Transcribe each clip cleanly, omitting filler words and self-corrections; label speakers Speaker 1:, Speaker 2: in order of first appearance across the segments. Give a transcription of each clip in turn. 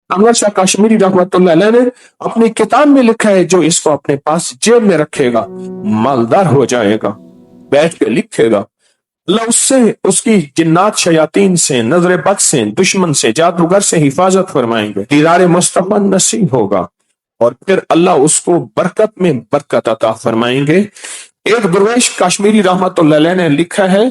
Speaker 1: انور شاہ کشمیری رحمت اللہ علیہ نے اپنی کتاب میں لکھا ہے جو اس کو اپنے پاس جیب میں رکھے گا مالدار ہو جائے گا. بیٹھ کے لکھے گا اللہ اس سے اس کی جنات شیاطین سے نظر بد سے دشمن سے جادوگر سے حفاظت فرمائیں گے. دیدار مصطفیٰ نصیب ہوگا اور پھر اللہ اس کو برکت میں برکت عطا فرمائیں گے. ایک درویش کشمیری رحمت اللہ علیہ نے لکھا ہے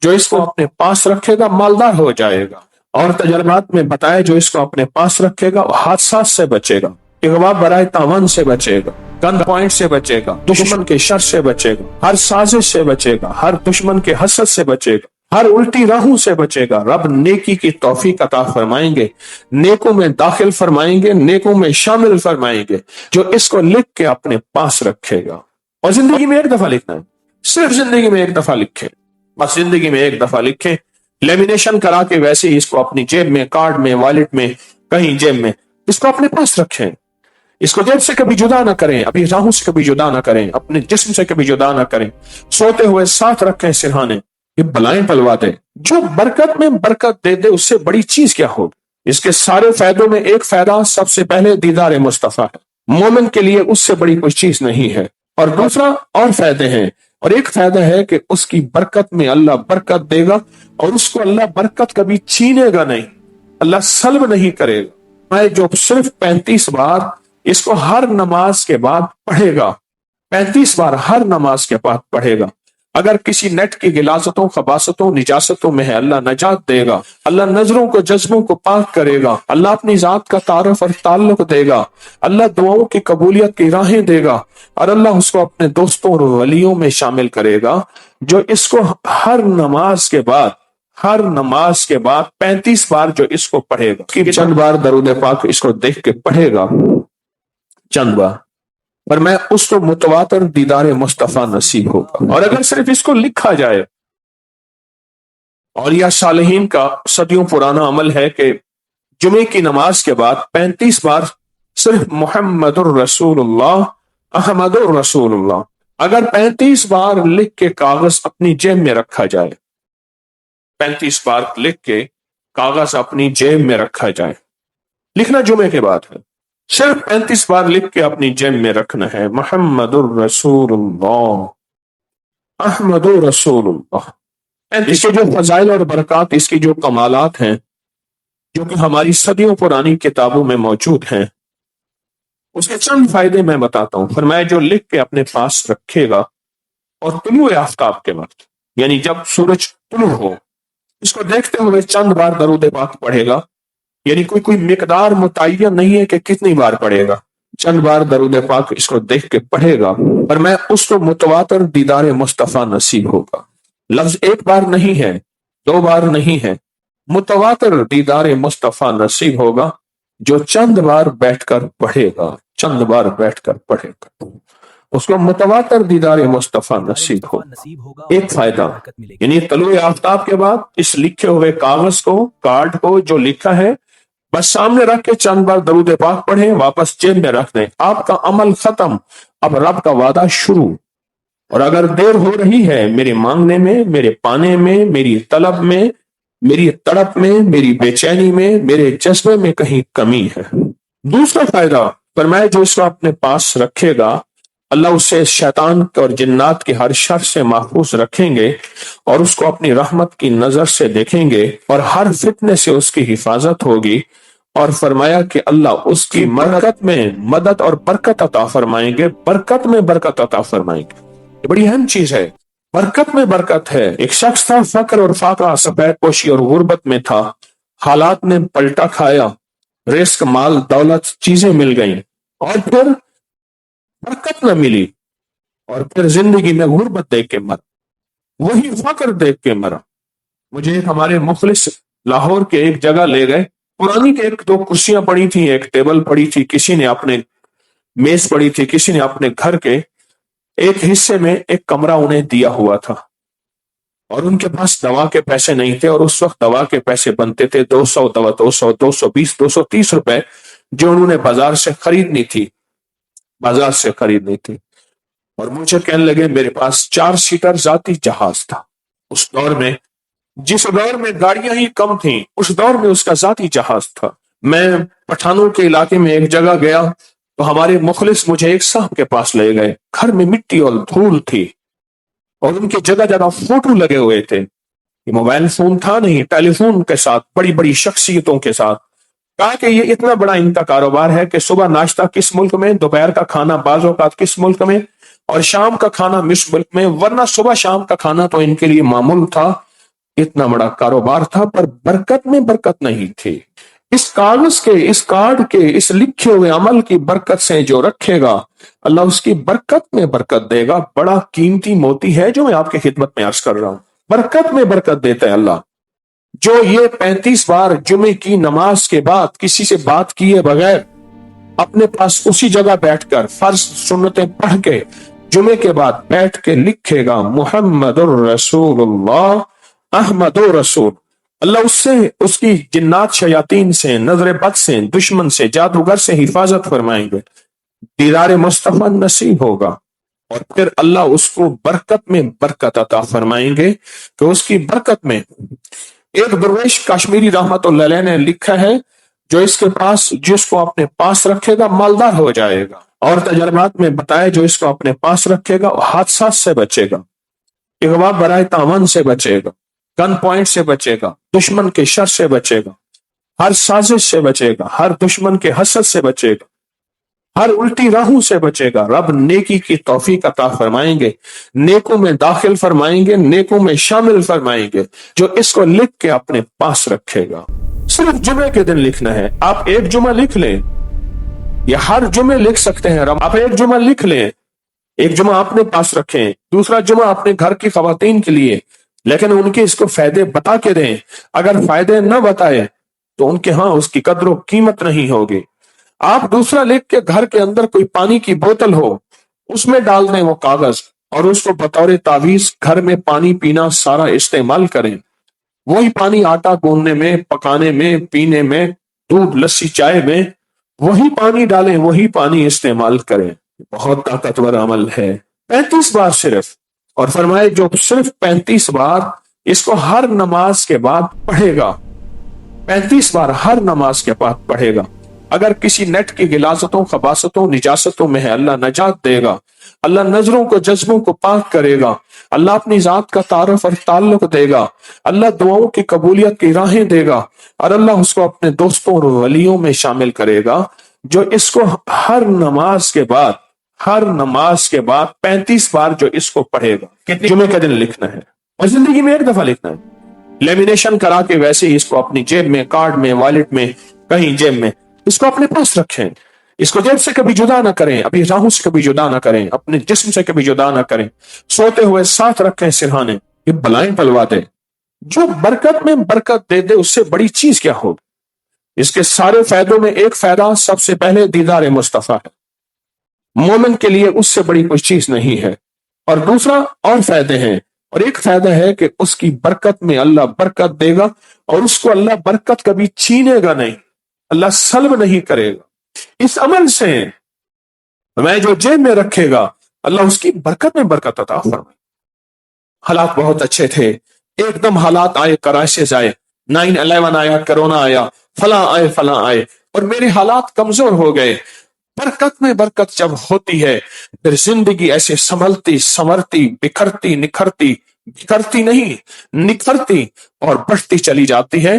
Speaker 1: جو اس کو اپنے پاس رکھے گا مالدار ہو جائے گا. اور تجربات میں بتایا جو اس کو اپنے پاس رکھے گا حادثات سے بچے گا، اغوا برائے تاوان سے بچے گا، گن پوائنٹ سے بچے گا، دشمن کے شر سے بچے گا، ہر سازش سے بچے گا، ہر دشمن کے حسد سے بچے گا، ہر الٹی راہوں سے بچے گا. رب نیکی کی توفیق عطا فرمائیں گے، نیکوں میں داخل فرمائیں گے، نیکوں میں شامل فرمائیں گے جو اس کو لکھ کے اپنے پاس رکھے گا. اور زندگی میں ایک دفعہ لکھنا ہے، صرف زندگی میں ایک دفعہ لکھے، بس زندگی میں ایک دفعہ لکھے. لیمینیشن کرا کے ویسے ہی اس کو اپنی جیب میں، کارڈ میں، والیٹ میں، کہیں جیب میں اس کو اپنے پاس رکھیں. اس کو جیب سے کبھی جدا نہ کریں، ابھی راہوں سے کبھی جدا نہ کریں، اپنے جسم سے کبھی جدا نہ کریں. سوتے ہوئے ساتھ رکھیں سرہانے، یہ بلائیں پلوا دے. جو برکت میں برکت دے دے اس سے بڑی چیز کیا ہوگی؟ اس کے سارے فائدوں میں ایک فائدہ سب سے پہلے دیدار مصطفیٰ ہے. مومن کے لیے اس سے بڑی کوئی چیز نہیں ہے. اور دوسرا اور فائدے ہیں، اور ایک فائدہ ہے کہ اس کی برکت میں اللہ برکت دے گا اور اس کو اللہ برکت کبھی چھینے گا نہیں، اللہ سلب نہیں کرے گا. میں جو صرف 35 بار اس کو ہر نماز کے بعد پڑھے گا، 35 بار ہر نماز کے بعد پڑھے گا. اگر کسی نیٹ کی غلاظتوں خباثتوں نجاستوں میں ہے اللہ نجات دے گا، اللہ نظروں کو جذبوں کو پاک کرے گا، اللہ اپنی ذات کا تعارف اور تعلق دے گا، اللہ دعاؤں کی قبولیت کی راہیں دے گا، اور اللہ اس کو اپنے دوستوں اور ولیوں میں شامل کرے گا جو اس کو ہر نماز کے بعد 35 بار جو اس کو پڑھے گا. چند بار درود پاک اس کو دیکھ کے پڑھے گا، چند بار، پر میں اس کو متواتر دیدار مصطفیٰ نصیب ہوگا. اور اگر صرف اس کو لکھا جائے، اور یہ صالحین کا صدیوں پرانا عمل ہے کہ جمعے کی نماز کے بعد 35 بار صرف محمد الرسول اللہ، احمد الرسول اللہ، اگر 35 بار لکھ کے کاغذ اپنی جیب میں رکھا جائے، 35 بار لکھ کے کاغذ اپنی جیب میں رکھا جائے، لکھنا جمعے کے بعد ہے، صرف 35 بار لکھ کے اپنی جیب میں رکھنا ہے محمد الرسول اللہ، احمد الرسول اللہ. اس کے جو فضائل اور برکات، اس کی جو کمالات ہیں جو کہ ہماری صدیوں پرانی کتابوں میں موجود ہیں، اس کے چند فائدے میں بتاتا ہوں. فرمایا جو لکھ کے اپنے پاس رکھے گا اور طلوع آفتاب کے وقت، یعنی جب سورج طلوع ہو، اس کو دیکھتے ہوئے چند بار درود پاک پڑھے گا، یعنی کوئی مقدار متعین نہیں ہے کہ کتنی بار پڑھے گا، چند بار درود پاک اس کو دیکھ کے پڑھے گا، پر میں اس کو متواتر دیدار مصطفیٰ نصیب ہوگا. لفظ ایک بار نہیں ہے، 2 بار نہیں ہے، متواتر دیدار مصطفیٰ نصیب ہوگا جو چند بار بیٹھ کر پڑھے گا، چند بار بیٹھ کر پڑھے گا، اس کو متواتر دیدار مصطفیٰ نصیب ہوگا. ایک فائدہ، یعنی طلوع آفتاب کے بعد اس لکھے ہوئے کاغذ کو، کارڈ کو جو لکھا ہے، بس سامنے رکھ کے چند بار درود پاک پڑھیں، واپس جیب میں رکھ دیں، آپ کا عمل ختم، اب رب کا وعدہ شروع. اور اگر دیر ہو رہی ہے میرے مانگنے میں، میرے پانے میں، میری طلب میں، میری تڑپ میں، میری بے چینی میں، میرے جذبے میں کہیں کمی ہے. دوسرا فائدہ فرمایا جو اس کو اپنے پاس رکھے گا اللہ اسے شیطان اور جنات کے ہر شر سے محفوظ رکھیں گے اور اس کو اپنی رحمت کی نظر سے دیکھیں گے اور ہر فتنے سے اس کی حفاظت ہوگی. اور فرمایا کہ اللہ اس کی برکت میں مدد اور برکت عطا فرمائیں گے، برکت میں برکت عطا فرمائیں گے. یہ بڑی اہم چیز ہے، برکت میں برکت ہے. ایک شخص تھا فقر اور فاقہ، سفید پوشی اور غربت میں تھا، حالات نے پلٹا کھایا، رزق، مال، دولت، چیزیں مل گئیں، اور پھر برکت نہ ملی، اور پھر زندگی میں غربت دیکھ کے مرا، وہی فقر دیکھ کے مرا. مجھے ایک ہمارے مخلص لاہور کے ایک جگہ لے گئے، پرانی کے 1-2 کرسیاں پڑی تھیں، ایک ٹیبل پڑی تھی، کسی نے اپنے میز پڑی تھی، کسی نے اپنے گھر کے ایک حصے میں ایک کمرہ انہیں دیا ہوا تھا، اور ان کے پاس دوا کے پیسے نہیں تھے، اور اس وقت دوا کے پیسے بنتے تھے 200 دوا، 200، 220، 230 روپے جو انہوں نے بازار سے خریدنی تھی. اور مجھے کہنے لگے میرے پاس 4 سیٹر ذاتی جہاز تھا. اس دور میں، جس دور میں گاڑیاں ہی کم تھیں، اس دور میں اس کا ذاتی جہاز تھا. میں پٹھانوں کے علاقے میں ایک جگہ گیا تو ہمارے مخلص مجھے ایک صاحب کے پاس لے گئے. گھر میں مٹی اور دھول تھی اور ان کی جگہ جگہ فوٹو لگے ہوئے تھے. یہ موبائل فون تھا نہیں، ٹیلی فون کے ساتھ بڑی بڑی شخصیتوں کے ساتھ. کہا کہ یہ اتنا بڑا ان کا کاروبار ہے کہ صبح ناشتہ کس ملک میں، دوپہر کا کھانا بعض اوقات کس ملک میں، اور شام کا کھانا کس ملک میں، ورنہ صبح شام کا کھانا تو ان کے لیے معمول تھا. اتنا بڑا کاروبار تھا پر برکت میں برکت نہیں تھی. اس کاغذ کے، اس کارڈ کے، اس لکھے ہوئے عمل کی برکت سے جو رکھے گا اللہ اس کی برکت میں برکت دے گا. بڑا قیمتی موتی ہے جو میں آپ کی خدمت میں عرض کر رہا ہوں. برکت میں برکت دیتا ہے اللہ. جو یہ 35 بار جمعے کی نماز کے بعد کسی سے بات کیے بغیر اپنے پاس اسی جگہ بیٹھ کر فرض سنتیں پڑھ کے جمعے کے بعد بیٹھ کے لکھے گا محمد الرسول اللہ احمد رسول، اللہ اس سے، اس کی جنات شیاطین سے، نظر بد سے، دشمن سے، جادوگر سے حفاظت فرمائیں گے. دیدار مصطفیٰ نصیب ہوگا اور پھر اللہ اس کو برکت میں برکت عطا فرمائیں گے کہ اس کی برکت میں. ایک درویش کشمیری رحمت اللہ علیہ نے لکھا ہے جو اس کے پاس، جس کو اپنے پاس رکھے گا مالدار ہو جائے گا. اور تجربات میں بتایا جو اس کو اپنے پاس رکھے گا حادثات سے بچے گا، اغوا برائے تاوان سے بچے گا، گن پوائنٹ سے بچے گا، دشمن کے شر سے بچے گا، ہر سازش سے بچے گا، ہر دشمن کے حسد سے بچے گا، ہر الٹی راہوں سے بچے گا. رب نیکی کی توفیق عطا فرمائیں گے، نیکوں میں داخل فرمائیں گے، نیکوں میں شامل فرمائیں گے جو اس کو لکھ کے اپنے پاس رکھے گا. صرف جمعے کے دن لکھنا ہے. آپ ایک جمعہ لکھ لیں یا ہر جمعے لکھ سکتے ہیں. آپ ایک جمعہ لکھ لیں، ایک جمعہ اپنے پاس رکھیں، دوسرا جمعہ اپنے گھر کی خواتین کے لیے، لیکن ان کے اس کو فائدے بتا کے دیں. اگر فائدے نہ بتائے تو ان کے ہاں اس کی قدر و قیمت نہیں ہوگی. آپ دوسرا لکھ کے گھر کے اندر کوئی پانی کی بوتل ہو اس میں ڈال دیں وہ کاغذ اور اس کو بطور تعویذ گھر میں پانی پینا سارا استعمال کریں. وہی پانی آٹا گوندنے میں، پکانے میں، پینے میں، دودھ لسی چائے میں وہی پانی ڈالیں، وہی پانی استعمال کریں. بہت طاقتور عمل ہے. 35 بار صرف، اور فرمائے جو صرف 35 بار اس کو ہر نماز کے بعد پڑھے گا، 35 بار ہر نماز کے بعد پڑھے گا. اگر کسی نیٹ کی غلاظتوں، خباثتوں، نجاستوں میں ہے اللہ نجات دے گا. اللہ نظروں کو، جذبوں کو پاک کرے گا. اللہ اپنی ذات کا تعارف اور تعلق دے گا. اللہ دعاؤں کی قبولیت کی راہیں دے گا اور اللہ اس کو اپنے دوستوں اور ولیوں میں شامل کرے گا جو اس کو ہر نماز کے بعد، ہر نماز کے بعد 35 بار جو اس کو پڑھے گا. کتنے جمعے کا دن لکھنا ہے اور زندگی میں ایک دفعہ لکھنا ہے. لیمینیشن کرا کے ویسے ہی اس کو اپنی جیب میں، کارڈ میں، والیٹ میں، کہیں جیب میں اس کو اپنے پاس رکھیں. اس کو جیب سے کبھی جدا نہ کریں، ابھی راہوں سے کبھی جدا نہ کریں، اپنے جسم سے کبھی جدا نہ کریں. سوتے ہوئے ساتھ رکھیں سرہانے. یہ بلائیں پلوا دے. جو برکت میں برکت دے دے اس سے بڑی چیز کیا ہوگی؟ اس کے سارے فائدوں میں ایک فائدہ سب سے پہلے دیدار مصطفیٰ ہے. مومن کے لیے اس سے بڑی کوئی چیز نہیں ہے. اور دوسرا اور فائدے ہیں، اور ایک فائدہ ہے کہ اس کی برکت میں اللہ برکت دے گا اور اس کو اللہ برکت کبھی چھینے گا نہیں، اللہ سلب نہیں کرے گا. اس عمل سے میں جو جیب میں رکھے گا اللہ اس کی برکت میں برکت عطا فرمائے. حالات بہت اچھے تھے، ایک دم حالات آئے، کرائسس آئے، 9/11 آیا، کرونا آیا، فلاں آئے فلاں آئے، اور میرے حالات کمزور ہو گئے. برکت میں برکت جب ہوتی ہے پھر زندگی ایسے سنبھلتی، سنورتی، بکھرتی، نکھرتی، بکھرتی نہیں، نکھرتی اور بڑھتی چلی جاتی ہے.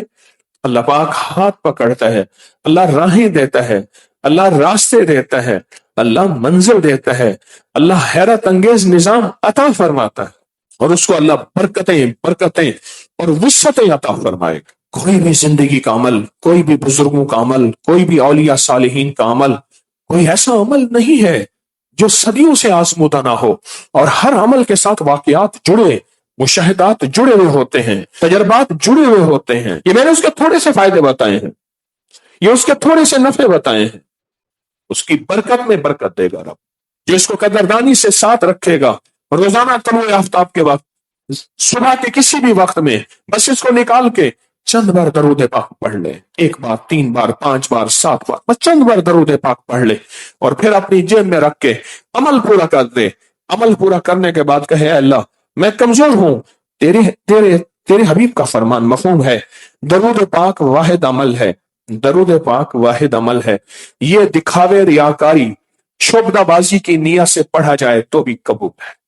Speaker 1: اللہ پاک ہاتھ پکڑتا ہے، اللہ راہیں دیتا ہے، اللہ راستے دیتا ہے، اللہ منزل دیتا ہے، اللہ حیرت انگیز نظام عطا فرماتا ہے اور اس کو اللہ برکتیں برکتیں اور وسعتیں عطا فرمائے. کوئی بھی زندگی کا عمل، کوئی بھی بزرگوں کا عمل، کوئی بھی اولیاء صالحین کا عمل، کوئی ایسا عمل نہیں ہے جو صدیوں سے آزمودہ نہ ہو. اور ہر عمل کے ساتھ واقعات جڑے، مشاہدات جڑے ہوئے ہوتے ہیں، تجربات جڑے ہوئے ہوتے ہیں. یہ میں نے اس کے تھوڑے سے فائدے بتائے ہیں، یہ اس کے تھوڑے سے نفع بتائے ہیں. اس کی برکت میں برکت دے گا رب جو اس کو قدردانی سے ساتھ رکھے گا. روزانہ طلوع آفتاب کے وقت، صبح کے کسی بھی وقت میں بس اس کو نکال کے چند بار درود پاک پڑھ لے. 1 بار، 3 بار، 5 بار، 7 بار، بس چند بار درود پاک پڑھ لے اور پھر اپنی جیب میں رکھ کے عمل پورا کر دے. عمل پورا کرنے کے بعد کہے اللہ میں کمزور ہوں، تیرے حبیب کا فرمان مفہوم ہے، درود پاک واحد عمل ہے، درود پاک واحد عمل ہے، یہ دکھاوے ریاکاری شعبدہ بازی کی نیت سے پڑھا جائے تو بھی قبول ہے۔